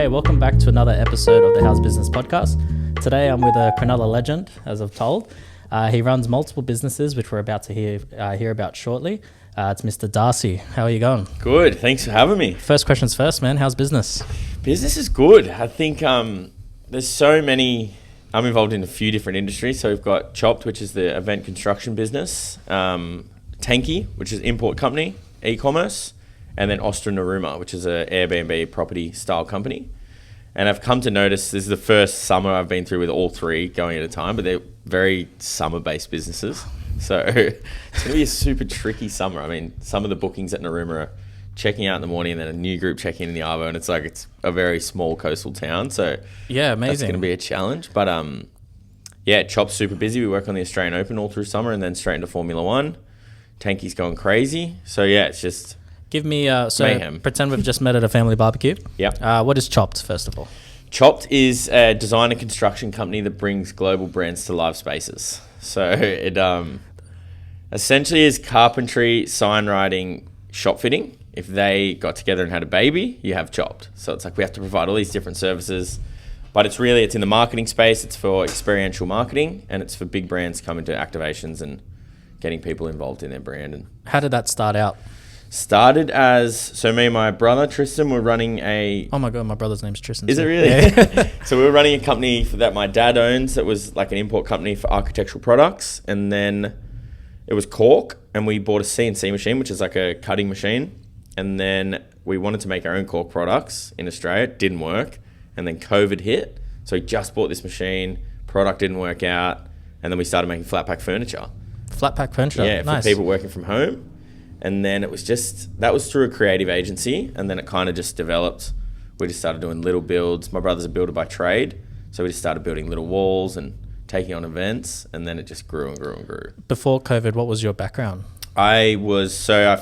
Hey, welcome back to another episode of the How's Business podcast. Today I'm with a Cronulla legend, as I've told. He runs multiple businesses, which we're about to hear about shortly. It's Mr. Darcy. How are you going? Good. Thanks for having me. First questions first, man. How's business? Business is good. I think there's so many. I'm involved in a few different industries. So we've got Chopt, which is the event construction business. Tanky, which is import company, e-commerce. And then Ostra Narooma, which is an Airbnb property style company. And I've come to notice this is the first summer I've been through with all three going at a time, but they're very summer-based businesses. So it's going to be a super tricky summer. I mean, some of the bookings at Narooma are checking out in the morning and then a new group checking in the Arvo, and it's a very small coastal town. So yeah, amazing. That's going to be a challenge. But yeah, Chop's super busy. We work on the Australian Open all through summer and then straight into Formula One. Tanky's going crazy. So yeah, it's just... Give me, mayhem. Pretend we've just met at a family barbecue. Yeah. What is Chopt, first of all? Chopt is a design and construction company that brings global brands to live spaces. So it essentially is carpentry, sign writing, shop fitting. If they got together and had a baby, you have Chopt. So it's like we have to provide all these different services. But it's in the marketing space. It's for experiential marketing, and it's for big brands coming to activations and getting people involved in their brand. And how did that start out? Started so me and my brother Tristan were running a... Oh my God, my brother's name's Tristan. Is it really? Yeah. So we were running a company that my dad owns that was like an import company for architectural products. And then it was cork, and we bought a CNC machine, which is like a cutting machine. And then we wanted to make our own cork products in Australia. It didn't work. And then COVID hit. So we just bought this machine. Product didn't work out. And then we started making flat pack furniture. Flat pack furniture? Yeah, nice. For people working from home. And then it was that was through a creative agency, and then it kind of just developed. We just started doing little builds. My brother's a builder by trade, so we just started building little walls and taking on events, and then it just grew and grew and grew. Before COVID, what was your background? I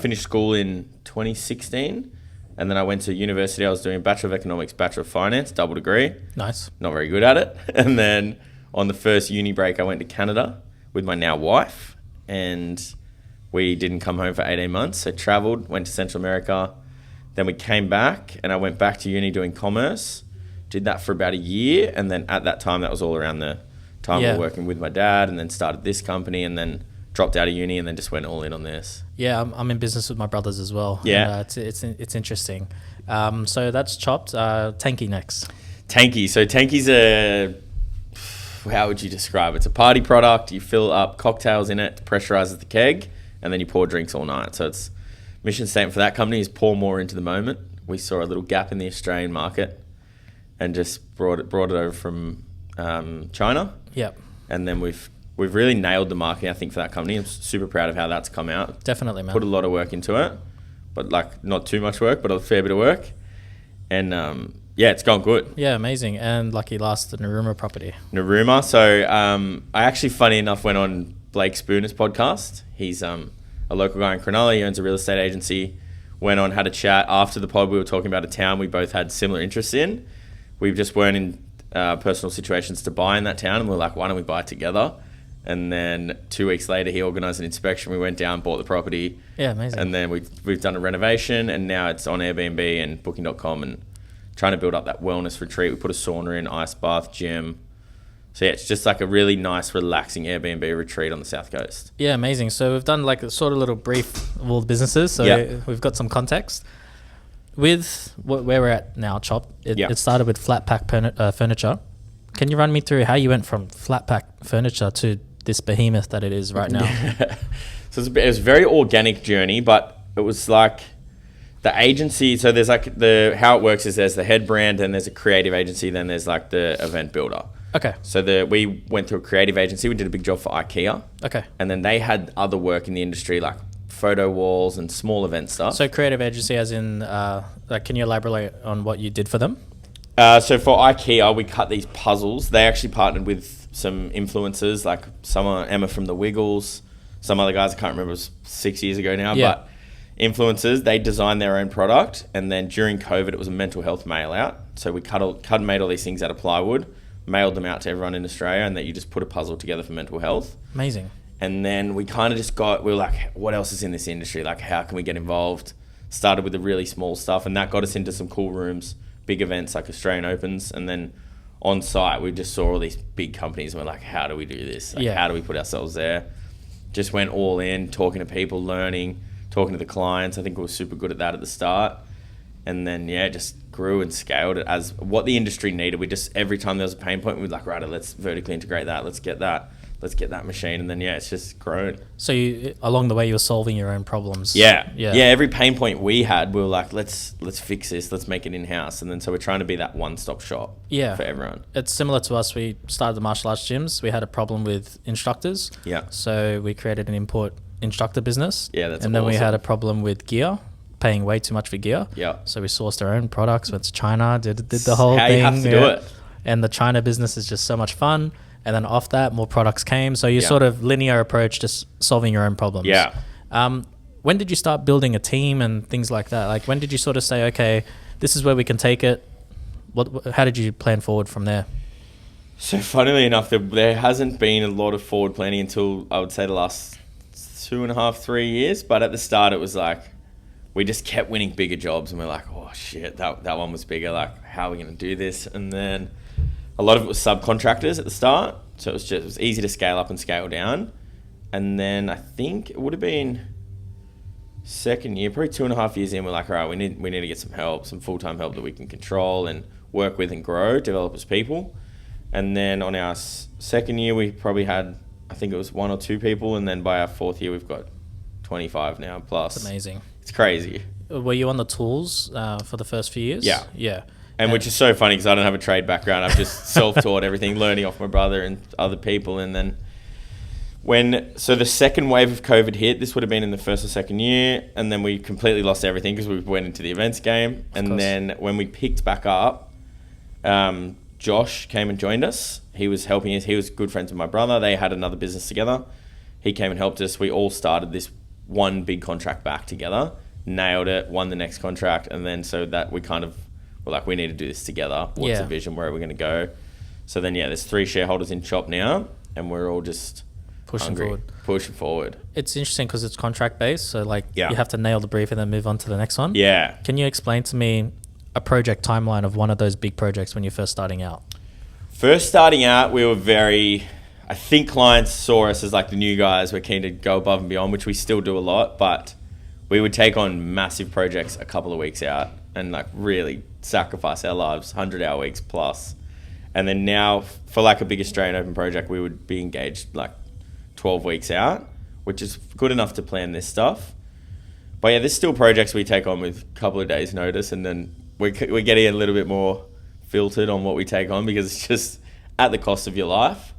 finished school in 2016, and then I went to university. I was doing Bachelor of Economics, Bachelor of Finance, double degree. Nice. Not very good at it. And then on the first uni break, I went to Canada with my now wife, and... we didn't come home for 18 months, so travelled, went to Central America. Then we came back, and I went back to uni doing commerce. Did that for about a year, and then at that time, that was all around the time we were working with my dad, and then started this company, and then dropped out of uni, and then just went all in on this. Yeah, I'm in business with my brothers as well. Yeah. And, it's interesting. So that's Chopt. Tanky next. Tanky. So Tanky's how would you describe it? It's a party product. You fill up cocktails in it, pressurizes the keg, and then you pour drinks all night. So it's mission statement for that company is pour more into the moment. We saw a little gap in the Australian market and just brought it over from China. Yep. And then we've really nailed the marketing, I think, for that company. I'm super proud of how that's come out. Definitely, man. Put a lot of work into it, but not too much work, but a fair bit of work. And yeah, it's gone good. Yeah, amazing. And lucky last, the Narooma property. Narooma. So I actually, funny enough, went on Blake Spooner's podcast. He's a local guy in Cronulla. He owns a real estate agency. Went on, had a chat. After the pod, we were talking about a town we both had similar interests in. We just weren't in personal situations to buy in that town, and we were like, why don't we buy it together? And then 2 weeks later, he organised an inspection. We went down, bought the property. Yeah, amazing. And then we've done a renovation, and now it's on Airbnb and Booking.com, and trying to build up that wellness retreat. We put a sauna in, ice bath, gym. So yeah, it's just like a really nice, relaxing Airbnb retreat on the South Coast. Yeah, amazing. So we've done like a sort of little brief of all the businesses. So we've got some context. With where we're at now, Chopt, it started with flat pack furniture. Can you run me through how you went from flat pack furniture to this behemoth that it is right now? So it was a very organic journey, but it was like the agency. So there's like how it works is there's the head brand, and there's a creative agency, then there's like the event builder. Okay. So we went through a creative agency. We did a big job for IKEA. Okay. And then they had other work in the industry, like photo walls and small event stuff. So creative agency as in, can you elaborate on what you did for them? So for IKEA, we cut these puzzles. They actually partnered with some influencers, like Emma from The Wiggles, some other guys, I can't remember, it was 6 years ago now, but influencers, they designed their own product. And then during COVID, it was a mental health mail out. So we cut and made all these things out of plywood, mailed them out to everyone in Australia, and that you just put a puzzle together for mental health. Amazing. And then we kind of we were like, what else is in this industry? Like, how can we get involved? Started with the really small stuff, and that got us into some cool rooms big events like Australian Opens, and then on site we just saw all these big companies and we're like, how do we do this? Like, how do we put ourselves there? Just went all in, talking to people, learning, talking to the clients. I think we were super good at that at the start. And then, just grew and scaled it as what the industry needed. We just, every time there was a pain point, we'd like, right, let's vertically integrate that. Let's get that machine. And then, it's just grown. So you, along the way, you were solving your own problems. Yeah. Every pain point we had, we were like, let's fix this. Let's make it in-house. And then, so we're trying to be that one-stop shop for everyone. It's similar to us. We started the martial arts gyms. We had a problem with instructors. Yeah. So we created an import instructor business. Yeah, that's And then we had a problem with gear, paying way too much for gear. Yeah. So we sourced our own products, went to China, did the whole thing. How you have to do it. And the China business is just so much fun. And then off that, more products came. So you sort of linear approach, just solving your own problems. Yeah. When did you start building a team and things like that? Like, when did you sort of say, okay, this is where we can take it? How did you plan forward from there? So funnily enough, there hasn't been a lot of forward planning until I would say the last 2.5, 3 years. But at the start, it was like, we just kept winning bigger jobs and we're like, oh shit, that one was bigger. Like, how are we going to do this? And then a lot of it was subcontractors at the start. So it was easy to scale up and scale down. And then I think it would have been second year, probably 2.5 years in, we're like, all right, we need to get some help, some full-time help that we can control and work with and grow, develop as people. And then on our second year, we probably had, I think it was 1 or 2 people. And then by our fourth year, we've got 25 now plus. That's amazing. It's crazy. Were you on the tools for the first few years? Yeah. Yeah. And which is so funny because I don't have a trade background. I've just self-taught everything, learning off my brother and other people. And then so the second wave of COVID hit, this would have been in the first or second year. And then we completely lost everything because we went into the events game. And then when we picked back up, Josh came and joined us. He was helping us. He was good friends with my brother. They had another business together. He came and helped us. We all started this one big contract back together, nailed it, won the next contract. And then so that we kind of were like, we need to do this together. What's the vision? Where are we going to go? So then, there's 3 shareholders in Chopt now, and we're all just pushing forward. It's interesting because it's contract based. So you have to nail the brief and then move on to the next one. Yeah. Can you explain to me a project timeline of one of those big projects when you're first starting out? First starting out, we were I think clients saw us as like the new guys. We're keen to go above and beyond, which we still do a lot, but we would take on massive projects a couple of weeks out and like really sacrifice our lives, 100-hour weeks plus. And then now for like a big Australian Open project, we would be engaged like 12 weeks out, which is good enough to plan this stuff. But there's still projects we take on with a couple of days notice, and then we're getting a little bit more filtered on what we take on because it's just at the cost of your life.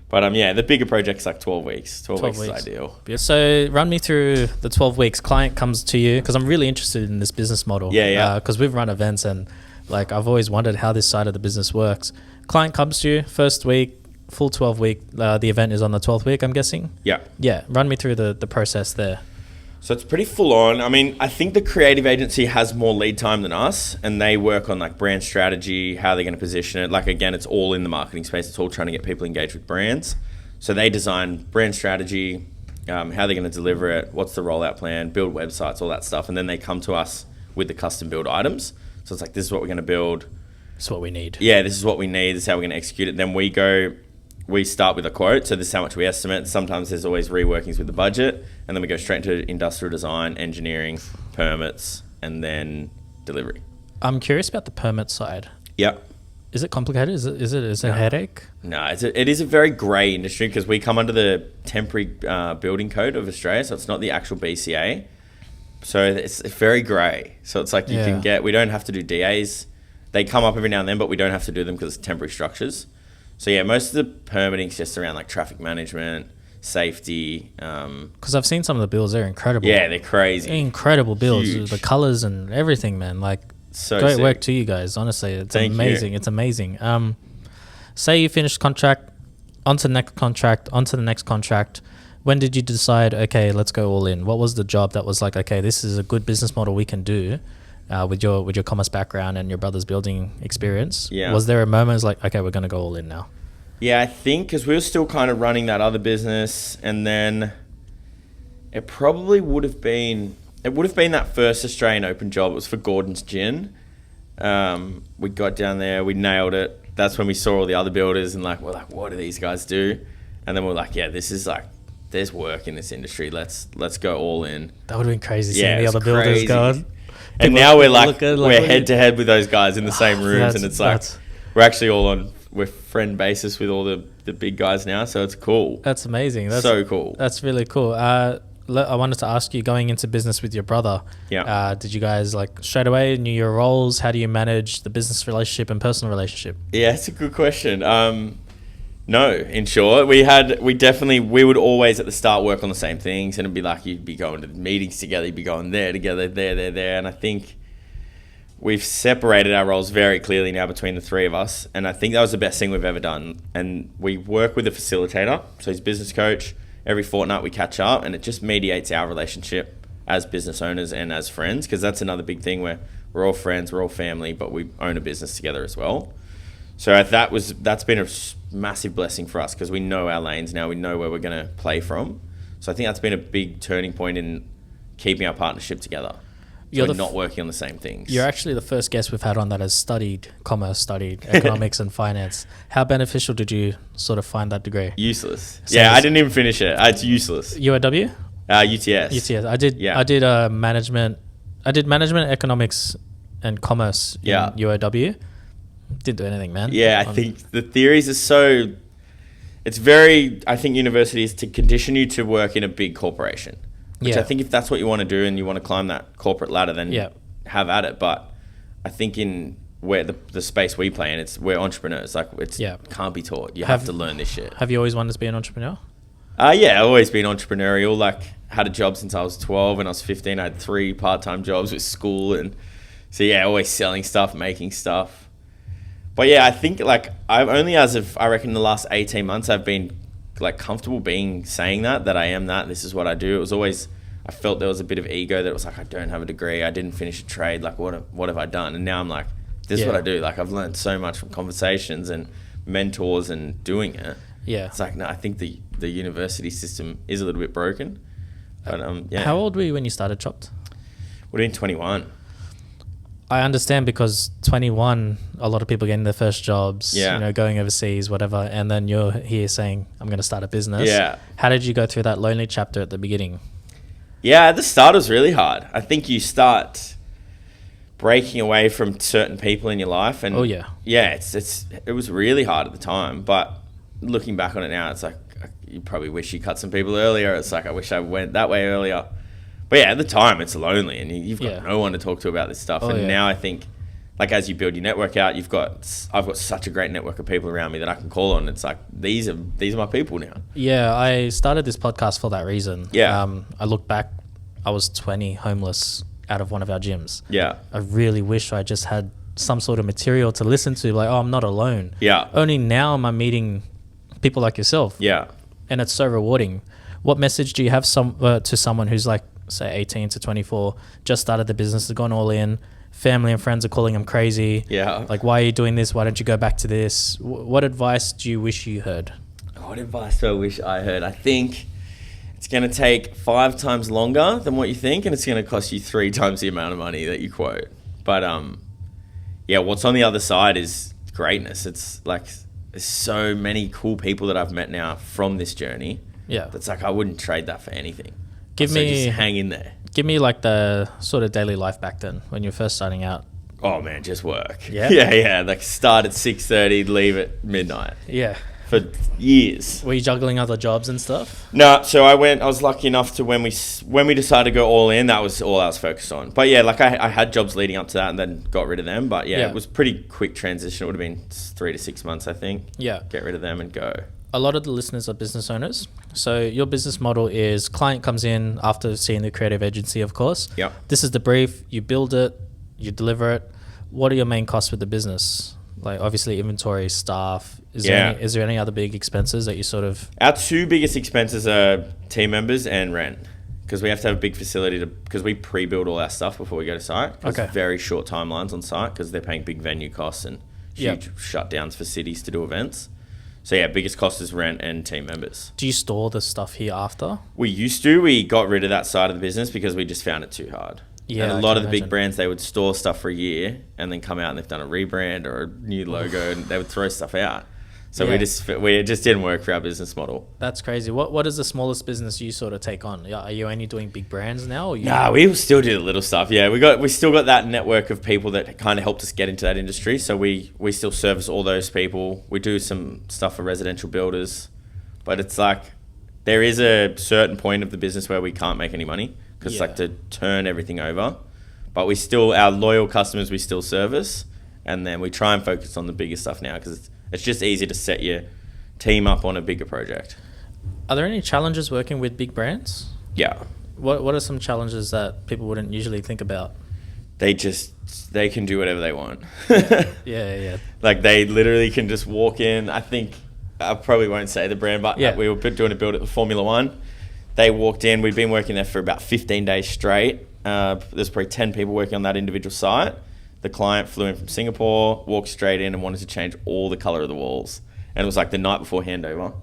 But the bigger project's like 12 weeks. 12 weeks is ideal. So run me through the 12 weeks. Client comes to you because I'm really interested in this business model. Because we've run events and like I've always wondered how this side of the business works. Client comes to you first week, full 12 week. The event is on the 12th week, I'm guessing. Yeah. Run me through the process there. So it's pretty full on. I mean, I think the creative agency has more lead time than us, and they work on like brand strategy, how they're going to position it. Like, again, it's all in the marketing space. It's all trying to get people engaged with brands. So they design brand strategy, how they're going to deliver it, what's the rollout plan, build websites, all that stuff. And then they come to us with the custom build items. So it's like, this is what we're going to build. This is what we need. Yeah, this is what we need. This is how we're going to execute it. Then we start with a quote, so this is how much we estimate. Sometimes there's always reworkings with the budget, and then we go straight into industrial design, engineering, permits, and then delivery. I'm curious about the permit side. Yeah. Is it complicated? Is it a headache? No, it is a very grey industry because we come under the temporary building code of Australia, so it's not the actual BCA. So it's very grey. So it's like we don't have to do DAs. They come up every now and then, but we don't have to do them because it's temporary structures. So most of the permitting's just around like traffic management, safety. Because I've seen some of the bills; they're incredible. Yeah, they're crazy. They're incredible bills. Huge. The colors and everything, man. Like, so great sick. work to you guys. Honestly, it's amazing. You. It's amazing. Say you finished contract, onto the next contract, onto the next contract. When did you decide? Okay, let's go all in. What was the job that was like? Okay, this is a good business model we can do. With your commerce background and your brother's building experience, was there a moment it's like, okay, we're going to go all in now? Yeah, I think because we were still kind of running that other business, and then it probably would have been that first Australian Open job. It was for Gordon's Gin, We got down there, we nailed it. That's when we saw all the other builders and like, we're like, what do these guys do? And then we're like, yeah, this is like, there's work in this industry. Let's go all in. That would have been crazy seeing the other builders going. And now we're like, we're head to head with those guys in the same rooms. And it's like, we're actually we're friend basis with all the big guys now. So it's cool. That's amazing. That's so cool. That's really cool. I wanted to ask you, going into business with your brother, did you guys like straight away knew your roles? How do you manage the business relationship and personal relationship? Yeah, it's a good question. No, in short, we would always at the start work on the same things, and it'd be like you'd be going to meetings together, you'd be going there together, there. And I think we've separated our roles very clearly now between the three of us. And I think that was the best thing we've ever done. And we work with a facilitator, so he's business coach. Every fortnight we catch up, and it just mediates our relationship as business owners and as friends, because that's another big thing where we're all friends, we're all family, but we own a business together as well. So that's been a massive blessing for us, because we know our lanes now, we know where we're going to play from. So I think that's been a big turning point in keeping our partnership together. So we're not working on the same things. You're actually the first guest we've had on that has studied commerce, studied economics and finance. How beneficial did you sort of find that degree? Useless. Yeah, I didn't even finish it. It's useless. UAW? UTS. UTS. I did management, economics and commerce in UAW. Didn't do anything, man. Yeah, I think the theories are I think universities to condition you to work in a big corporation. Which I think if that's what you want to do and you want to climb that corporate ladder, then have at it. But I think in where the space we play in, we're entrepreneurs. Like can't be taught. You have to learn this shit. Have you always wanted to be an entrepreneur? Yeah, I've always been entrepreneurial. Like had a job since I was 12. When I was 15, I had 3 part-time jobs with school, and so always selling stuff, making stuff. But yeah, I think like I've only as of I reckon the last 18 months I've been like comfortable saying that I am that, this is what I do. It was always, I felt there was a bit of ego that it was like, I don't have a degree, I didn't finish a trade, like what have I done? And now I'm like, this is what I do. Like I've learned so much from conversations and mentors and doing it. Yeah. It's like, no, I think the university system is a little bit broken. But How old were you when you started Chopt? We're doing 21. I understand, because 21, a lot of people getting their first jobs, going overseas, whatever, and then you're here saying, I'm going to start a business. Yeah. How did you go through that lonely chapter at the beginning? Yeah, at the start it was really hard. I think you start breaking away from certain people in your life, and it was really hard at the time. But looking back on it now, it's like you probably wish you cut some people earlier. It's like I wish I went that way earlier. But yeah, at the time it's lonely, and you've got no one to talk to about this stuff. Now I think, like as you build your network out, I've got such a great network of people around me that I can call on. It's like these are my people now. Yeah, I started this podcast for that reason. Yeah. I look back, I was 20, homeless, out of one of our gyms. Yeah. I really wish I just had some sort of material to listen to, like, I'm not alone. Yeah. Only now am I meeting people like yourself. Yeah. And it's so rewarding. What message do you have to someone who's like, say 18 to 24, just started the business, has gone all in, family and friends are calling them crazy. Yeah. Like, why are you doing this? Why don't you go back to this? What advice do you wish you heard? What advice do I wish I heard? I think it's going to take 5 times longer than what you think, and it's going to cost you 3 times the amount of money that you quote. But what's on the other side is greatness. It's like there's so many cool people that I've met now from this journey. Yeah. That's like I wouldn't trade that for anything. Just hang in there. Give me like the sort of daily life back then when you're first starting out. Oh man, just work. Yeah. Yeah. Like start at 6:30, leave at midnight. Yeah. For years. Were you juggling other jobs and stuff? No, so I was lucky enough to when we decided to go all in, that was all I was focused on. But yeah, like I had jobs leading up to that and then got rid of them. But yeah, it was pretty quick transition. It would have been 3 to 6 months, I think. Yeah. Get rid of them and go. A lot of the listeners are business owners. So your business model is client comes in after seeing the creative agency, of course. Yeah. This is the brief. You build it. You deliver it. What are your main costs with the business? Like obviously inventory, staff. Is there any other big expenses that you sort of... Our 2 biggest expenses are team members and rent. Because we have to have a big facility because we pre-build all our stuff before we go to site. Okay. Very short timelines on site because they're paying big venue costs and huge shutdowns for cities to do events. So yeah, biggest cost is rent and team members. Do you store the stuff here after? We used to. We got rid of that side of the business because we just found it too hard. Yeah, and a I lot can of the big imagine. brands, they would store stuff for a year and then come out and they've done a rebrand or a new logo and they would throw stuff out. So Yeah. we just didn't work for our business model. That's crazy. What is the smallest business you sort of take on? Yeah, are you only doing big brands now? Or Nah, we still do the little stuff. Yeah, we still got that network of people that kind of helped us get into that industry. So we still service all those people. We do some stuff for residential builders, but it's like there is a certain point of the business where we can't make any money because it's like to turn everything over. But we still, our loyal customers, we still service, and then we try and focus on the bigger stuff now because it's just easy to set your team up on a bigger project. Are there any challenges working with big brands? Yeah. What are some challenges that people wouldn't usually think about? They can do whatever they want. Yeah. Like they literally can just walk in. I think I probably won't say the brand, but we were doing a build at the Formula One. They walked in. We'd been working there for about 15 days straight. There's probably 10 people working on that individual site. The client flew in from Singapore, walked straight in and wanted to change all the color of the walls. And it was like the night before handover.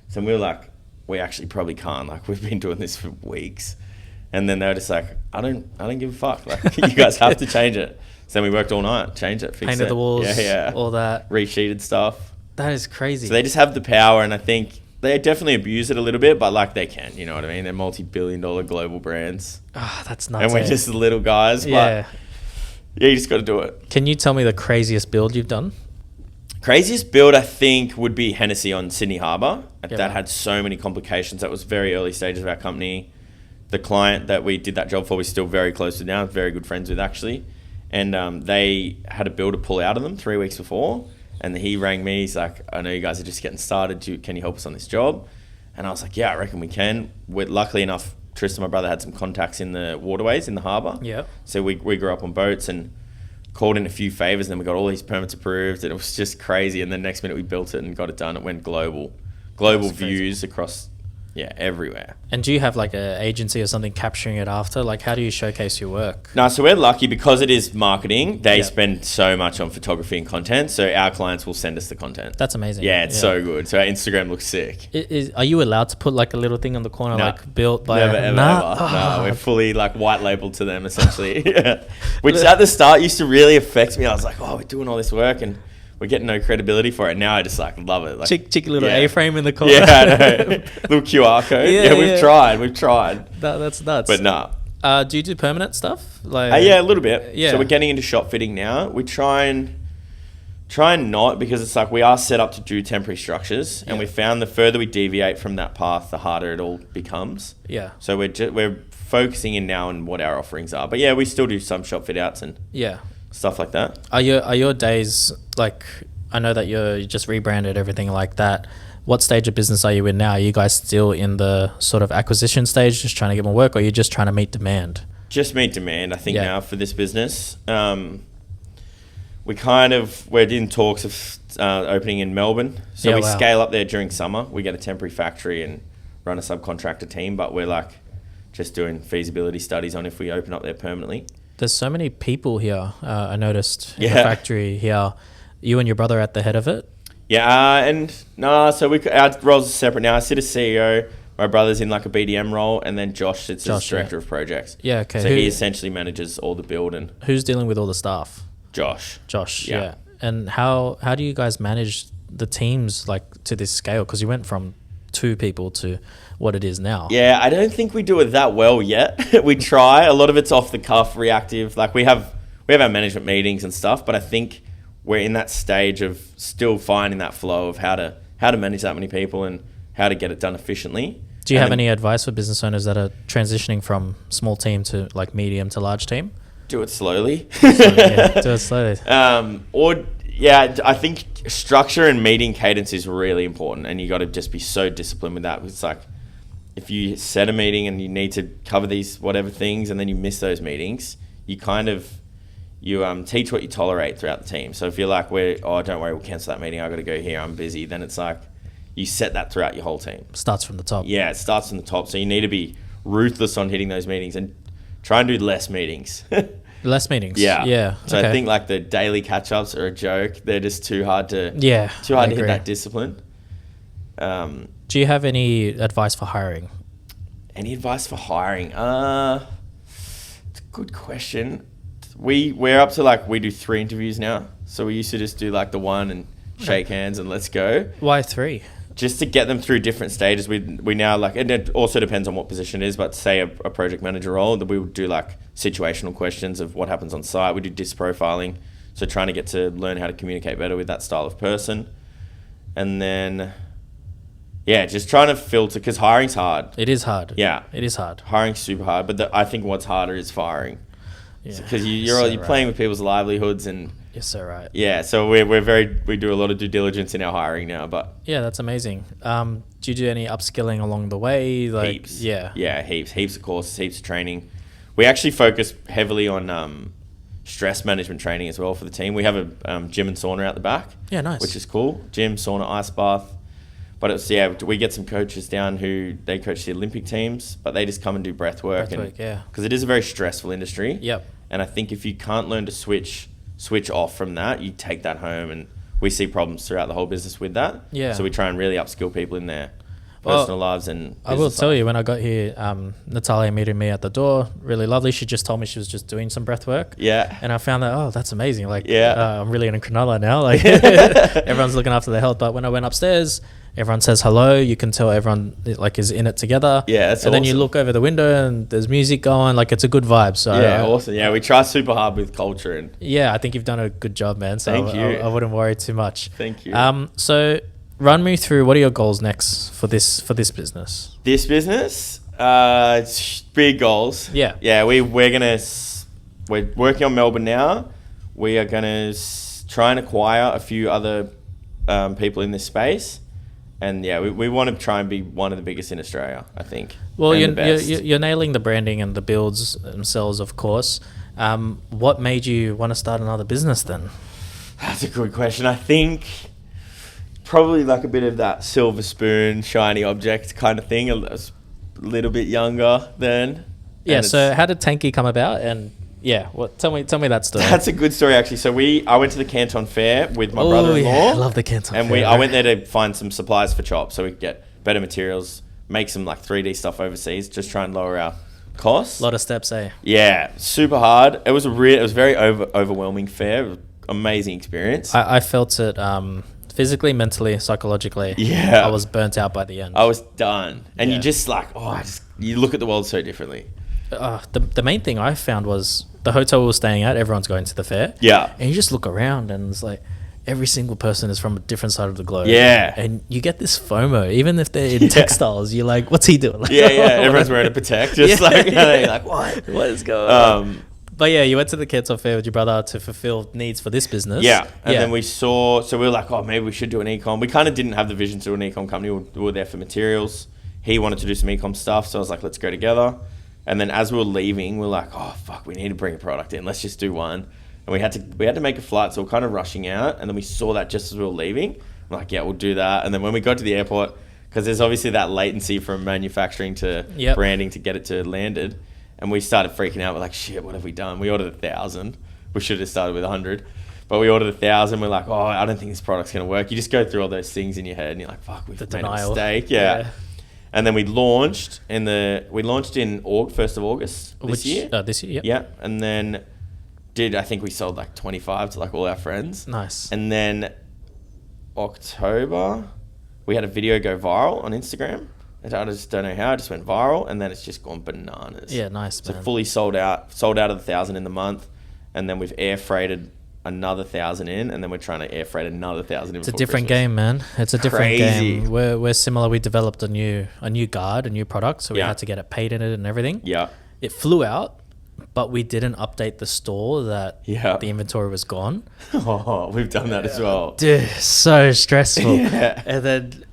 So we were like, we actually probably can't. Like we've been doing this for weeks. And then they were just like, I don't give a fuck. Like you guys have to change it. So then we worked all night, changed it, fixed it. Painted the walls, all that. Resheeted stuff. That is crazy. So they just have the power, and I think they definitely abuse it a little bit, but like they can, you know what I mean? They're multi-billion-dollar global brands. Ah, that's nuts. And we're just the little guys, but yeah, you just got to do it. Can you tell me the craziest build you've done? Craziest build, I think, would be Hennessy on Sydney Harbour. That had so many complications. That was very early stages of our company. The client that we did that job for, we're still very close with now, very good friends with actually. And they had a builder pull out of them 3 weeks before. And he rang me. He's like, I know you guys are just getting started. Can you help us on this job? And I was like, yeah, I reckon we can. Luckily enough, Tristan, my brother, had some contacts in the waterways in the harbour. Yeah. So we grew up on boats and called in a few favours, and then we got all these permits approved, and it was just crazy. And the next minute we built it and got it done. It went global views across, everywhere. And do you have like an agency or something capturing it after? Like, how do you showcase your work? No, so we're lucky because it is marketing. They spend so much on photography and content, so our clients will send us the content. That's amazing. Yeah, it's so good. So our Instagram looks sick. Are you allowed to put like a little thing on the corner, like built by? Never, ever. No, we're fully like white labeled to them essentially. Which at the start used to really affect me. I was like, we're doing all this work and we're getting no credibility for it. Now I just like love it. Like cheeky little A-frame in the corner. Yeah, I know. Little QR code. We've tried. That's nuts. But nah. Do you do permanent stuff? Like a little bit. Yeah. So we're getting into shop fitting now. We try and not, because it's like we are set up to do temporary structures, and we found the further we deviate from that path, the harder it all becomes. Yeah. So we're focusing in now on what our offerings are. But yeah, we still do some shop fit outs and stuff like that. Are your days, like, I know that you just rebranded everything like that. What stage of business are you in now? Are you guys still in the sort of acquisition stage, just trying to get more work, or are you just trying to meet demand? Just meet demand, I think, now for this business. We're in talks of opening in Melbourne. So we scale up there during summer. We get a temporary factory and run a subcontractor team, but we're like just doing feasibility studies on if we open up there permanently. There's so many people here. I noticed in the factory here. You and your brother at the head of it. So our roles are separate now. I sit as CEO. My brother's in like a BDM role, and then Josh sits as director of projects. Yeah, okay. So he essentially manages all the build. And who's dealing with all the staff? Josh. Yeah. And how do you guys manage the teams like to this scale? Because you went from 2 people to what it is now. Yeah, I don't think we do it that well yet. We try. A lot of it's off the cuff, reactive. Like we have our management meetings and stuff, but I think we're in that stage of still finding that flow of how to manage that many people and how to get it done efficiently. Do you have any advice for business owners that are transitioning from small team to like medium to large team? Do it slowly. Do it slowly. I think structure and meeting cadence is really important, and you got to just be so disciplined with that. It's like if you set a meeting and you need to cover these whatever things, and then you miss those meetings, you teach what you tolerate throughout the team. So if you're like, don't worry, we'll cancel that meeting. I got to go here. I'm busy. Then it's like you set that throughout your whole team. Starts from the top. Yeah, it starts from the top. So you need to be ruthless on hitting those meetings and try and do less meetings. Less meetings. Yeah. So I think like the daily catch-ups are a joke. They're just too hard to hit that discipline. Do you have any advice for hiring? Any advice for hiring? It's a good question. We're up to like, we do 3 interviews now. So we used to just do like the one and shake hands and let's go. Why 3? Just to get them through different stages. We now like, and it also depends on what position it is, but say a project manager role, that we would do like situational questions of what happens on site. We do disc profiling. So trying to get to learn how to communicate better with that style of person. And then, yeah, just trying to filter, because hiring's hard. It is hard. Yeah. It is hard. Hiring's super hard, but I think what's harder is firing. Because Yeah. you're playing with people's livelihoods and... You're so right. Yeah, so we do a lot of due diligence in our hiring now, but... Yeah, that's amazing. Do you do any upskilling along the way? Like, heaps. Yeah. Yeah, heaps of courses, heaps of training. We actually focus heavily on stress management training as well for the team. We have a gym and sauna out the back. Yeah, nice. Which is cool. Gym, sauna, ice bath. But we get some coaches down who they coach the Olympic teams, but they just come and do breath work. Yeah. Because it is a very stressful industry. Yep. And I think if you can't learn to switch off from that, you take that home, and we see problems throughout the whole business with that. Yeah. So we try and really upskill people in their personal lives and I will tell you, when I got here, Natalia meeted me at the door, really lovely. She just told me she was just doing some breath work. Yeah. And I found that, oh, that's amazing. Like, Yeah. I'm really in a Cronulla now. Like, everyone's looking after their health. But when I went upstairs, everyone says hello. You can tell everyone like is in it together. Yeah, that's And then you awesome. look over the window and there's music going. Like, it's a good vibe. So Yeah, awesome. Yeah, we try super hard with culture, and yeah, I think you've done a good job, man. So Thank you. I wouldn't worry too much. thank you. So run me through, what are your goals next for this business? This business, it's big goals. Yeah. Yeah, we're working on Melbourne now. We are gonna try and acquire a few other people in this space. And yeah, we want to try and be one of the biggest in Australia, I think. Well, and the best. you're nailing the branding and the builds themselves, of course. What made you want to start another business then? That's a good question. I think probably like a bit of that silver spoon, shiny object kind of thing. I was a little bit younger then. Yeah. So how did Tanky come about? And yeah, tell me that story. That's a good story, actually. So I went to the Canton Fair with my Oh, brother-in-law. yeah, I love the Canton and Fair. I went there to find some supplies for Chopt, so we could get better materials, make some like 3D stuff overseas, just try and lower our costs. A lot of steps, eh? Yeah, super hard. It was very overwhelming fair. It was amazing experience. I felt it physically, mentally, psychologically. Yeah. I was burnt out by the end. I was done, and Yeah. you just like, you look at the world so differently. The main thing I found was the hotel we were staying at, everyone's going to the fair. Yeah. And you just look around and it's like every single person is from a different side of the globe. Yeah. And you get this FOMO, even if they're in textiles, you're like, what's he doing? Like, Yeah, everyone's wearing a Protect, just like what? What is going on? But yeah, you went to the Canton Fair with your brother to fulfill needs for this business. Yeah, and then we were like, oh, maybe we should do an e-com. We kind of didn't have the vision to do an e-com company. We were there for materials. He wanted to do some e-com stuff, so I was like, let's go together. And then as we were leaving, we were like, oh, fuck, we need to bring a product in. Let's just do one. And we had to make a flight, so we're kind of rushing out. And then we saw that just as we were leaving. I'm like, yeah, we'll do that. And then when we got to the airport, because there's obviously that latency from manufacturing to branding to get it to landed. And we started freaking out. We're like, shit, what have we done? We ordered 1,000. We should have started with 100. But we ordered 1,000. We're like, oh, I don't think this product's going to work. You just go through all those things in your head and you're like, fuck, we've made a mistake. Yeah. And then we launched in 1st of August this year. This year, Yeah. And then I think we sold like 25 to like all our friends. Nice. And then October, we had a video go viral on Instagram. I just don't know how. It just went viral, and then it's just gone bananas. Yeah, nice, So man. fully sold out of the 1,000 in the month, and then we've air freighted another 1,000 in, and then we're trying to air freight another 1,000 in. It's a different game, man. It's a different Crazy. game. We're similar. We developed a new guard, a new product, so we Yeah. had to get it patented and everything. Yeah. It flew out, but we didn't update the store that the inventory was gone. Oh, we've done that as well. Dude, so stressful. Yeah. And then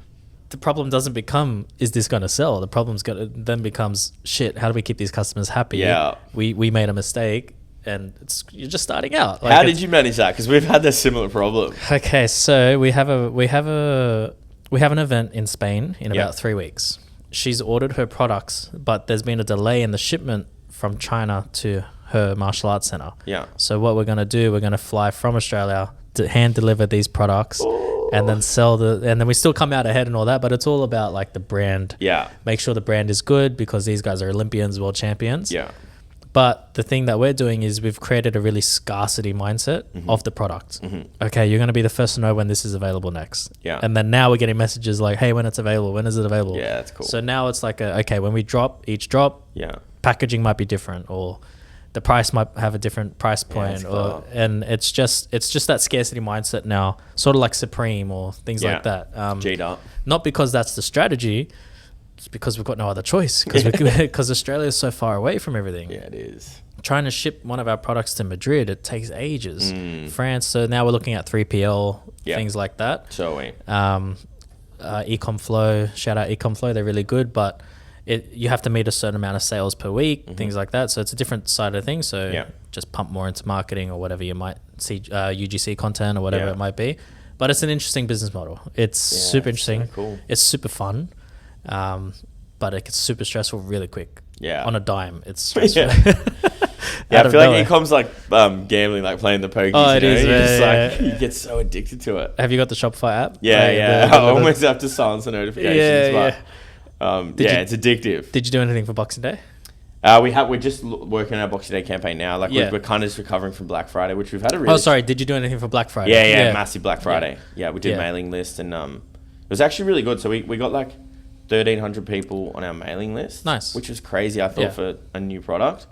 the problem doesn't become, is this going to sell? The problem's then becomes, shit, how do we keep these customers happy? Yeah. We made a mistake, and you're just starting out. How did you manage that? Because we've had this similar problem. Okay, so we have an event in Spain in about 3 weeks. She's ordered her products, but there's been a delay in the shipment from China to her martial arts center. Yeah. So what we're going to do, we're going to fly from Australia to hand deliver these products and then and then we still come out ahead and all that, but it's all about like the brand. Yeah. Make sure the brand is good because these guys are Olympians, world champions. Yeah. But the thing that we're doing is we've created a really scarcity mindset of the product. Okay, you're going to be the first to know when this is available next. Yeah. And then now we're getting messages like, hey, when it's available, when is it available? Yeah, that's cool. So now it's like, okay, when we drop each drop, packaging might be different, or the price might have a different price point, and it's just that scarcity mindset now, sort of like Supreme or things like that. G'd up. Not because that's the strategy, it's because we've got no other choice, because Australia is so far away from everything. Yeah, it is. Trying to ship one of our products to Madrid, it takes ages. France, so now we're looking at 3PL, things like that. So we. Ecom Flow, shout out Ecom Flow, they're really good, but you have to meet a certain amount of sales per week, things like that. So it's a different side of things. So just pump more into marketing or whatever you might see, UGC content or whatever it might be. But it's an interesting business model. It's super interesting. So cool. It's super fun. But it gets super stressful really quick. Yeah. On a dime, it's stressful. I feel like ecom's like gambling, like playing the pokies. Oh, it is. You get so addicted to it. Have you got the Shopify app? Yeah. I almost have to silence the notifications. But it's addictive. Did you do anything for Boxing Day? We're just working on our Boxing Day campaign now. Like we're kind of just recovering from Black Friday, which we've had a really... Oh, sorry. Did you do anything for Black Friday? Yeah, massive Black Friday. Yeah, we did mailing list, and it was actually really good. So we got like 1,300 people on our mailing list. Nice. Which was crazy, I thought, for a new product.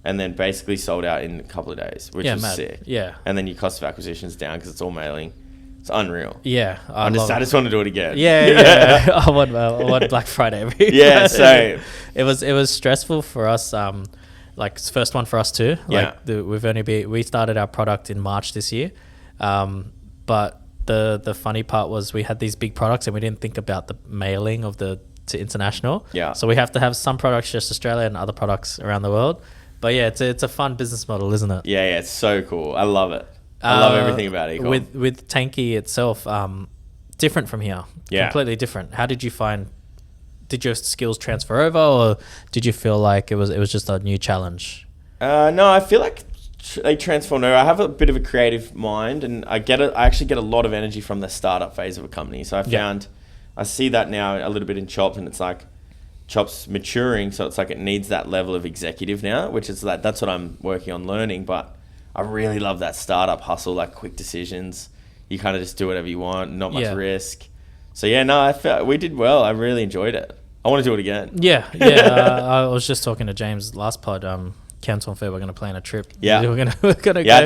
And then basically sold out in a couple of days, which was sick. Yeah. And then your cost of acquisition's down because it's all mailing. It's unreal. Yeah. I just want to do it again. Yeah. I want Black Friday every Yeah, so it was stressful for us. Like it's the first one for us too. Like we started our product in March this year. But the funny part was we had these big products and we didn't think about the mailing of to international. Yeah. So we have to have some products just Australia and other products around the world. But yeah, it's a fun business model, isn't it? Yeah, it's so cool. I love it. I love everything about it. With Tanky itself, different from here. Yeah. Completely different. How did you find... Did your skills transfer over, or did you feel like it was just a new challenge? No, I feel like they transform over. I have a bit of a creative mind, and I actually get a lot of energy from the startup phase of a company. So I see that now a little bit in Chopt, and it's like Chopt's maturing, so it's like it needs that level of executive now, which is like that's what I'm working on learning. But I really love that startup hustle, like quick decisions. You kind of just do whatever you want, not much risk. So I felt we did well. I really enjoyed it. I want to do it again. Yeah. I was just talking to James last pod. Canton Fair, we're going to plan a trip. Yeah, we're gonna I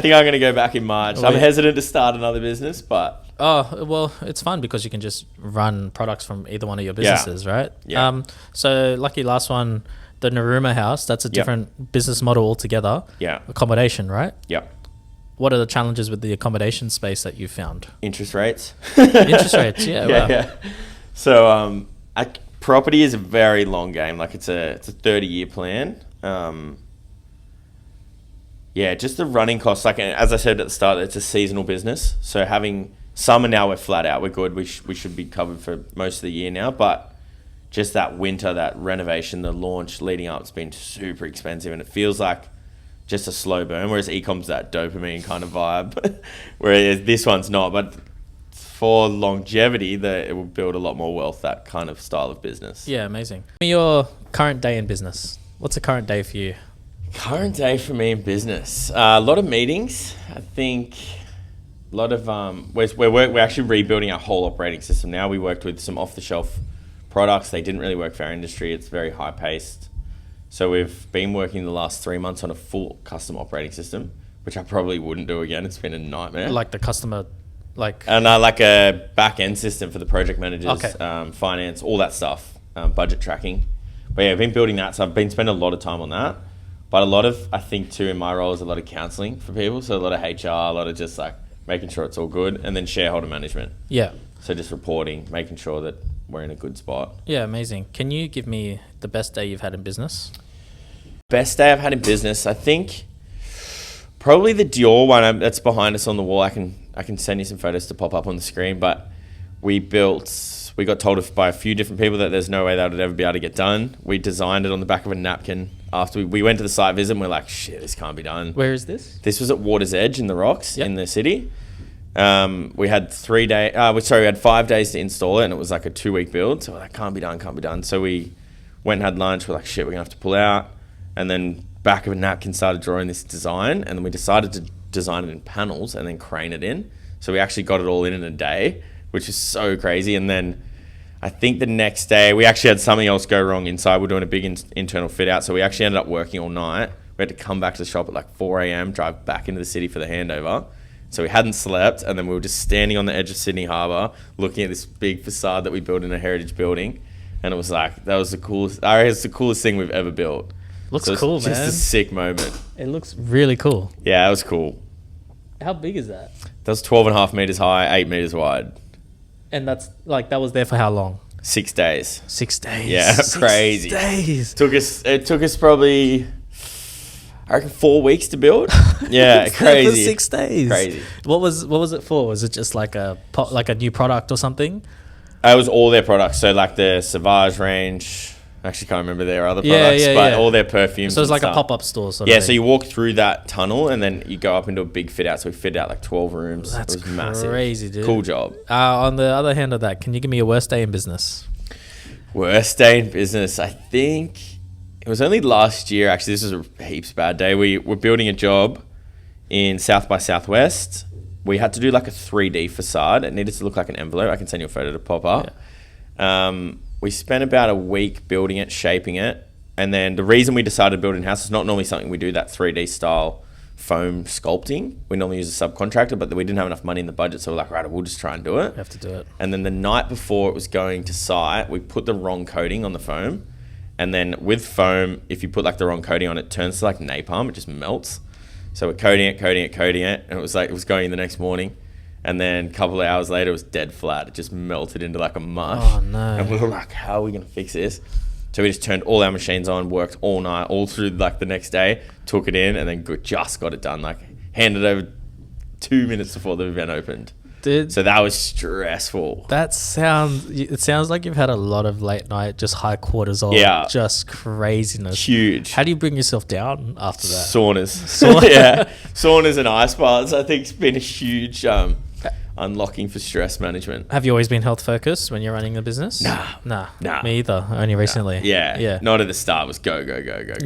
think I'm going to go back in March. I'm hesitant to start another business, but it's fun because you can just run products from either one of your businesses, right? Yeah. So lucky last one, the Narooma house. That's a different business model altogether. Yeah. Accommodation, right? Yep. What are the challenges with the accommodation space that you found? Interest rates. Yeah. So property is a very long game. Like it's a 30-year plan. Just the running costs. Like as I said at the start, it's a seasonal business. So having summer now, we're flat out. We're good. We should be covered for most of the year now. But just that winter, that renovation, the launch leading up, it's been super expensive, and it feels like just a slow burn. Whereas ecom's that dopamine kind of vibe, whereas this one's not. But for longevity, it will build a lot more wealth. That kind of style of business. Yeah, amazing. Your current day in business. What's a current day for you? Current day for me in business, a lot of meetings. I think a lot of we're actually rebuilding our whole operating system now. We worked with some off-the-shelf products. They didn't really work for our industry. It's very high-paced. So we've been working the last 3 months on a full custom operating system, which I probably wouldn't do again. It's been a nightmare. Like the customer, like a back-end system for the project managers, finance, all that stuff, budget tracking. But yeah, I've been building that. So I've been spending a lot of time on that. But a lot of, I think too, in my role is a lot of counselling for people. So a lot of HR, a lot of just like making sure it's all good. And then shareholder management. Yeah. So just reporting, making sure that we're in a good spot. Yeah, amazing. Can you give me the best day you've had in business? Best day I've had in business, I think probably the Dior one that's behind us on the wall. I can send you some photos to pop up on the screen. But we got told by a few different people that there's no way that would ever be able to get done. We designed it on the back of a napkin. After we went to the site visit, and we're like, shit, this can't be done. Where is this? This was at Water's Edge in the Rocks in the city. We had 5 days to install it, and it was like a 2-week build. So we're like, can't be done. So we went and had lunch. We're like, shit, we're going to have to pull out. And then back of a napkin started drawing this design, and then we decided to design it in panels and then crane it in. So we actually got it all in a day, which is so crazy. And then I think the next day we actually had something else go wrong inside. We're doing a big internal fit out, so we actually ended up working all night. We had to come back to the shop at like 4 a.m, drive back into the city for the handover. So we hadn't slept, and then we were just standing on the edge of Sydney Harbour looking at this big facade that we built in a heritage building. And it was like, that was the coolest, I reckon it's the coolest thing we've ever built. Looks cool, man. Just a sick moment. It looks really cool. Yeah, it was cool. How big is that? That was 12.5 meters high, 8 meters wide. And that's like, that was there for how long? 6 days. 6 days. Yeah, 6 crazy. days. It took us probably, I reckon, 4 weeks to build. Yeah, crazy. For 6 days. Crazy. What was it for? Was it just like a new product or something? It was all their products. So like the Sauvage range. I actually can't remember their other products, but all their perfumes. So it's like stuff. a pop-up store sort of Yeah, thing. so you walk through that tunnel and then you go up into a big fit out. So we fit out like 12 rooms. That's it was massive. crazy, dude. Cool job. On the other hand of that, can you give me a worst day in business? Worst day in business, I think it was only last year. Actually, this was a heaps bad day. We were building a job in South by Southwest. We had to do like a 3D facade. It needed to look like an envelope. I can send you a photo to pop up. Yeah. We spent about a week building it, shaping it. And then the reason we decided to build in-house is not normally something we do, that 3D style foam sculpting. We normally use a subcontractor, but we didn't have enough money in the budget. So we're like, right, we'll just try and do it. We have to do it. And then the night before it was going to site, we put the wrong coating on the foam. And then with foam, if you put like the wrong coating on it, turns to like napalm. It just melts. So we're coating it. And it was like, it was going in the next morning. And then a couple of hours later, it was dead flat. It just melted into like a mush. Oh, no. And we were like, how are we going to fix this? So we just turned all our machines on, worked all night, all through like the next day, took it in, and then just got it done. Like, handed over 2 minutes before the event opened. Dude, so that was stressful. It sounds like you've had a lot of late night, just high cortisol, just craziness. Huge. How do you bring yourself down after that? Saunas. Yeah. Saunas and ice baths, I think, has been a huge unlocking for stress management. Have you always been health focused when you're running the business? Nah. Me either. Only recently. Yeah. Not at the start. It was go.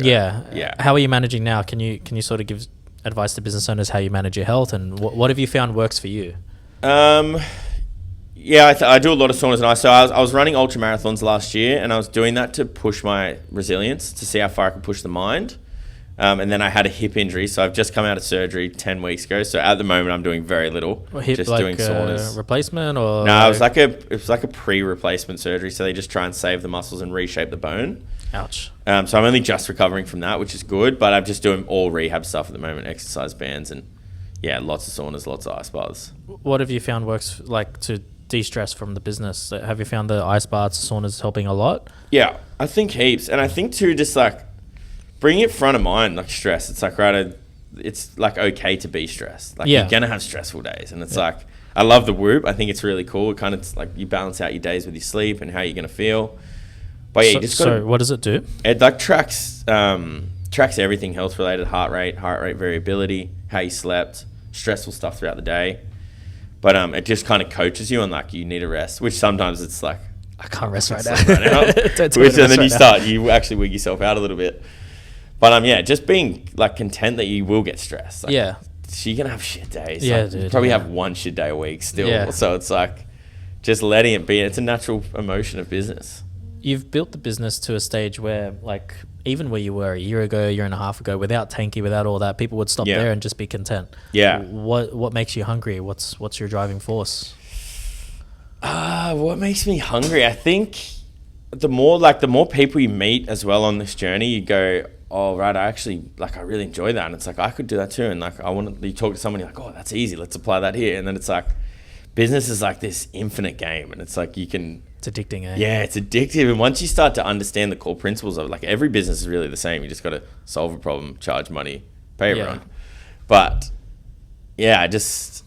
Yeah. How are you managing now? Can you sort of give advice to business owners how you manage your health, and what have you found works for you? I do a lot of saunas and ice. So I was running ultra marathons last year, and I was doing that to push my resilience, to see how far I could push the mind. And then I had a hip injury, so I've just come out of surgery 10 weeks ago. So at the moment, I'm doing very little. Hip, just like doing saunas. Replacement or? No, it was like a pre-replacement surgery. So they just try and save the muscles and reshape the bone. Ouch. So I'm only just recovering from that, which is good. But I'm just doing all rehab stuff at the moment, exercise bands and lots of saunas, lots of ice baths. What have you found works like to de-stress from the business? Have you found the ice baths, saunas helping a lot? Yeah, I think heaps. And I think too, just like, bring it front of mind, like stress. It's like, right, it's like okay to be stressed. Like you're going to have stressful days. And it's like, I love the Whoop. I think it's really cool. It kind of like you balance out your days with your sleep and how you're going to feel. But you just so what does it do? It like tracks everything health related, heart rate variability, how you slept, stressful stuff throughout the day. But it just kind of coaches you on like, you need a rest, which sometimes it's like, I can't rest right now. You actually wig yourself out a little bit. But just being like content that you will get stressed. Like, you're gonna have shit days. Yeah, like, dude. You probably have one shit day a week still. Yeah. So it's like just letting it be. It's a natural emotion of business. You've built the business to a stage where, like, even where you were a year and a half ago, without Tanky, without all that, people would stop there and just be content. Yeah. What makes you hungry? What's your driving force? What makes me hungry? I think the more people you meet as well on this journey, you go, oh, right, I really enjoy that. And it's like, I could do that too. And like, you talk to somebody like, oh, that's easy. Let's apply that here. And then it's like, business is like this infinite game. And it's like, it's addicting, eh? Yeah, it's addictive. And once you start to understand the core principles of like, every business is really the same. You just got to solve a problem, charge money, pay everyone. But I've just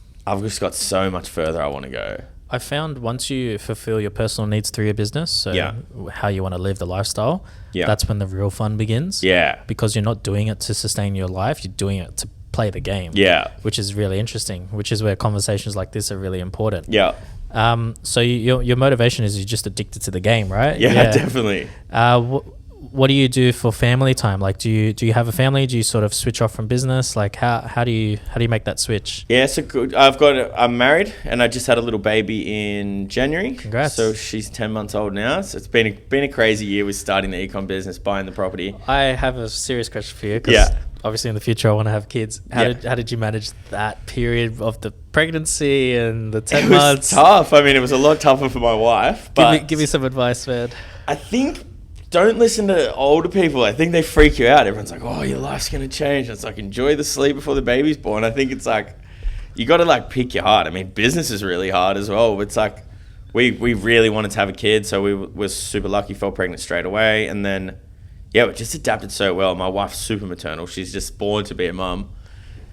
got so much further I want to go. I found once you fulfill your personal needs through your business, so how you want to live the lifestyle, that's when the real fun begins. Yeah. Because you're not doing it to sustain your life, you're doing it to play the game. Yeah. Which is really interesting, which is where conversations like this are really important. Yeah. So your motivation is you're just addicted to the game, right? Yeah. Definitely. what do you do for family time? Like, do you have a family? Do you sort of switch off from business? Like, how do you make that switch? Yeah, so good. I'm married and I just had a little baby in January. Congrats. So she's 10 months old now. So it's been a crazy year with starting the ecom business, buying the property. I have a serious question for you. Cause obviously in the future I want to have kids. How did you manage that period of the pregnancy and the 10 months? It was tough. I mean, it was a lot tougher for my wife. But give me some advice, man. I think don't listen to older people. I think they freak you out. Everyone's like, oh, your life's going to change. It's like, enjoy the sleep before the baby's born. I think it's like, you got to like pick your heart. I mean, business is really hard as well. It's like, we really wanted to have a kid. So we were super lucky, fell pregnant straight away. And then, yeah, we just adapted so well. My wife's super maternal. She's just born to be a mum.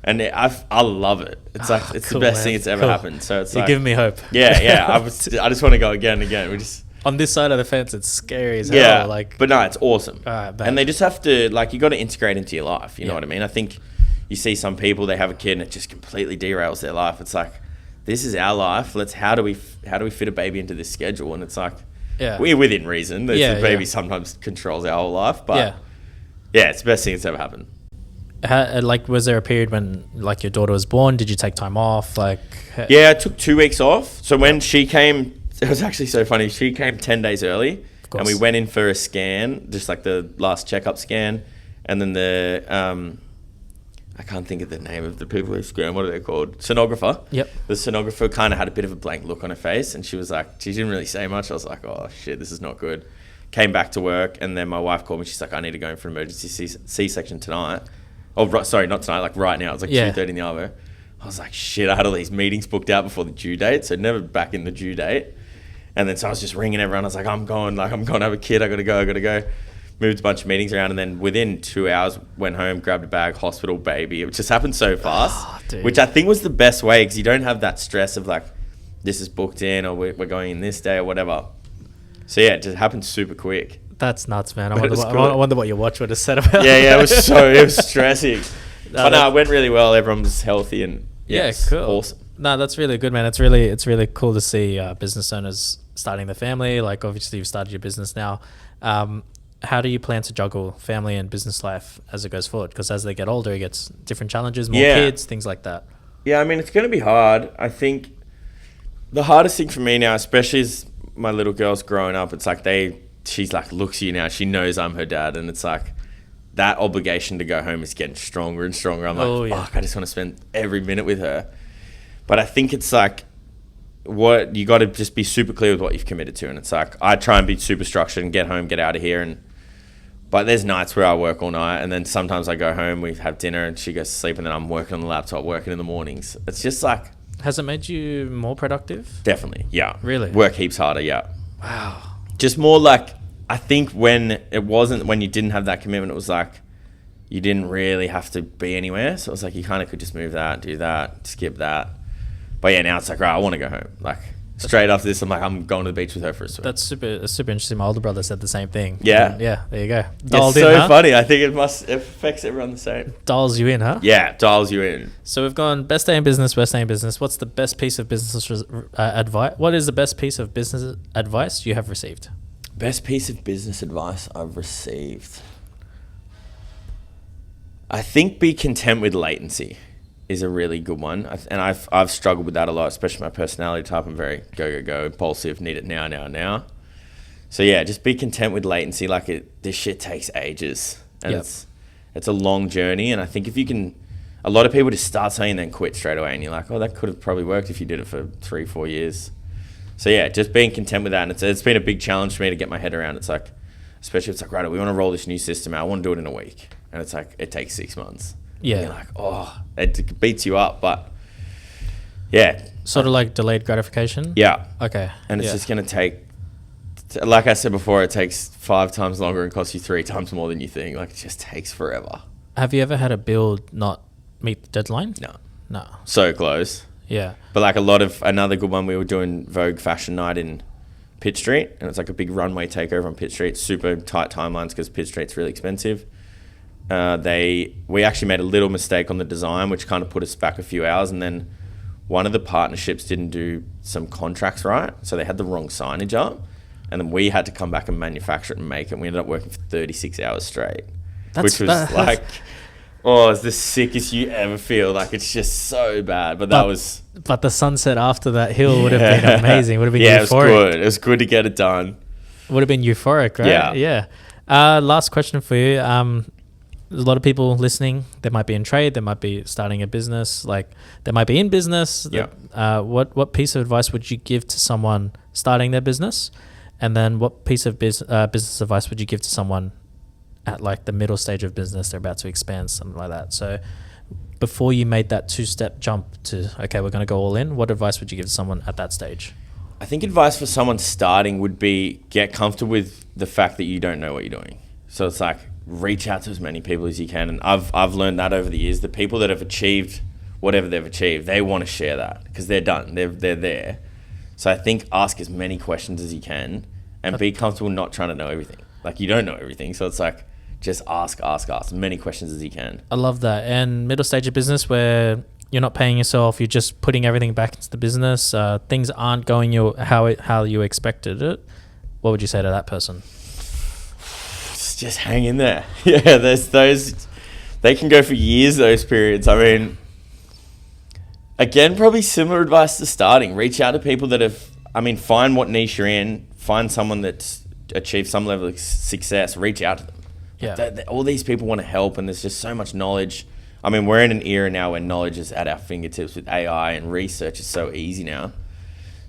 And I love it. It's like, it's cool, the best thing that's ever happened. So it's You're giving me hope. Yeah. I just want to go again and again. We just... On this side of the fence, it's scary as hell. Like, but no, it's awesome. Right, and they just have to, like, you got to integrate into your life. You know what I mean? I think you see some people, they have a kid and it just completely derails their life. It's like, this is our life. How do we fit a baby into this schedule? And it's like, we're within reason. The baby sometimes controls our whole life, but it's the best thing that's ever happened. Like, was there a period when, like, your daughter was born? Did you take time off? Like, I took 2 weeks off. So when she came, it was actually so funny. She came 10 days early and we went in for a scan, just like the last checkup scan. And then the, I can't think of the name of the people who scan. What are they called? Sonographer. Yep. The sonographer kind of had a bit of a blank look on her face. And she was like, she didn't really say much. I was like, oh shit, this is not good. Came back to work. And then my wife called me. She's like, I need to go in for an emergency C-section tonight. Oh, sorry, not tonight, like right now. It's like 2:30 in the hour. I was like, shit, I had all these meetings booked out before the due date. So never back in the due date. And then so I was just ringing everyone. I was like, I'm going to have a kid. I got to go. Moved a bunch of meetings around. And then within 2 hours, went home, grabbed a bag, hospital, baby. It just happened so fast, which I think was the best way because you don't have that stress of like, this is booked in or we're going in this day or whatever. So yeah, it just happened super quick. That's nuts, man. I wonder what your watch would have said about it was stressing. But no, it went really well. Everyone was healthy and cool. Awesome. No, that's really good, man. It's really cool to see business owners starting their family. Like, obviously you've started your business now. How do you plan to juggle family and business life as it goes forward? Because as they get older, it gets different challenges, more kids, things like that. Yeah, I mean, it's going to be hard. I think the hardest thing for me now, especially as my little girl's growing up, it's like she's like, looks at you now, she knows I'm her dad. And it's like, that obligation to go home is getting stronger and stronger. I'm like, fuck, I just want to spend every minute with her. But I think it's like, what you got to just be super clear with what you've committed to. And it's like, I try and be super structured and get home, get out of here. But there's nights where I work all night. And then sometimes I go home, we have dinner and she goes to sleep. And then I'm working on the laptop, working in the mornings. It's just like. Has it made you more productive? Definitely. Yeah. Really? Work heaps harder. Yeah. Wow. Just more like, I think when you didn't have that commitment, it was like you didn't really have to be anywhere. So it was like you kind of could just move that, do that, skip that. But yeah, now it's like, right, I want to go home. Like straight after this, I'm going to the beach with her for a swim. That's super interesting. My older brother said the same thing. Yeah. And yeah, there you go. Dialed it's so funny. I think it affects everyone the same. Dials you in, huh? Yeah, dials you in. So we've gone best day in business, worst day in business. What's the best piece of business advice? What is the best piece of business advice you have received? Best piece of business advice I've received. I think be content with latency is a really good one. And I've struggled with that a lot, especially my personality type. I'm very go, impulsive, need it now. So yeah, just be content with latency. Like this shit takes ages and it's a long journey. And I think if you can, a lot of people just start something and then quit straight away. And you're like, oh, that could have probably worked if you did it for 3-4 years. So yeah, just being content with that. And it's been a big challenge for me to get my head around. It's like, especially if it's like, right, we want to roll this new system out. I want to do it in a week. And it's like, it takes 6 months. Yeah. And you're like, oh, it beats you up. But yeah. Sort of like delayed gratification? Yeah. Okay. And it's just going to take, like I said before, it takes 5 times longer and costs you 3 times more than you think. Like it just takes forever. Have you ever had a build not meet the deadline? No. So close. Yeah. But like another good one, we were doing Vogue Fashion Night in Pitt Street, and it's like a big runway takeover on Pitt Street, super tight timelines because Pitt Street's really expensive. We actually made a little mistake on the design, which kind of put us back a few hours, and then one of the partnerships didn't do some contracts right, so they had the wrong signage up, And then we had to come back and manufacture it and make it. And we ended up working for 36 hours straight, which was like, it's the sickest you ever feel. Like, it's just so bad. But the sunset after that hill would have been amazing. Would have been euphoric. It was good. It was good to get it done. Would have been euphoric, right? Yeah. Last question for you. There's a lot of people listening. They might be in trade. They might be starting a business. Like, they might be in business. Yeah. What piece of advice would you give to someone starting their business? And then what piece of business advice would you give to someone at like the middle stage of business? They're about to expand, something like that. So before you made that 2-step jump to, okay, we're going to go all in, what advice would you give to someone at that stage? I think advice for someone starting would be get comfortable with the fact that you don't know what you're doing. So it's like, reach out to as many people as you can. And I've learned that over the years. The people that have achieved whatever they've achieved, they want to share that because they're done. They're there. So I think ask as many questions as you can and be comfortable not trying to know everything. Like, you don't know everything. So it's like, just ask as many questions as you can. I love that. And middle stage of business where you're not paying yourself, you're just putting everything back into the business. Things aren't going how you expected it. What would you say to that person? Just hang in there. Yeah, there's those, they can go for years, those periods. I mean, again, probably similar advice to starting. Reach out to people that find what niche you're in, find someone that's achieved some level of success, reach out to them. Yeah. All these people want to help, and there's just so much knowledge. I mean, we're in an era now where knowledge is at our fingertips with AI, and research is so easy now.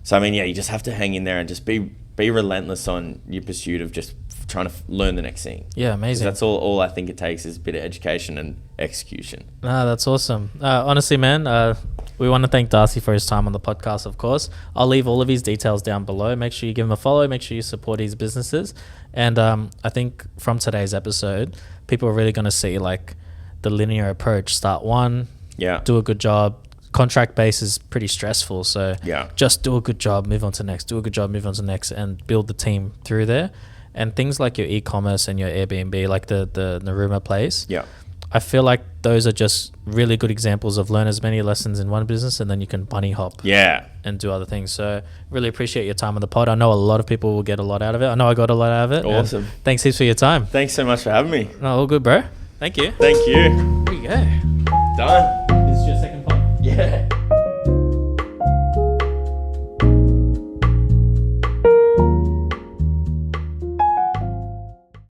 So, I mean, you just have to hang in there and just be relentless on your pursuit of just trying to learn the next thing. Yeah, amazing. That's all I think it takes is a bit of education and execution. That's awesome. Honestly, man, we want to thank Darcy for his time on the podcast, of course. I'll leave all of his details down below. Make sure you give him a follow. Make sure you support his businesses. And I think from today's episode, people are really going to see like the linear approach. Start one, do a good job. Contract base is pretty stressful, so just do a good job, move on to next, do a good job, move on to next, and build the team through there. And things like your e-commerce and your Airbnb, like the Narooma place, I feel like those are just really good examples of learn as many lessons in one business and then you can bunny hop and do other things. So really appreciate your time on the pod. I know a lot of people will get a lot out of it. I know I got a lot out of it. Awesome. Thanks heaps for your time. Thanks so much for having me. No, all good, bro. Thank you. Thank you. There you go.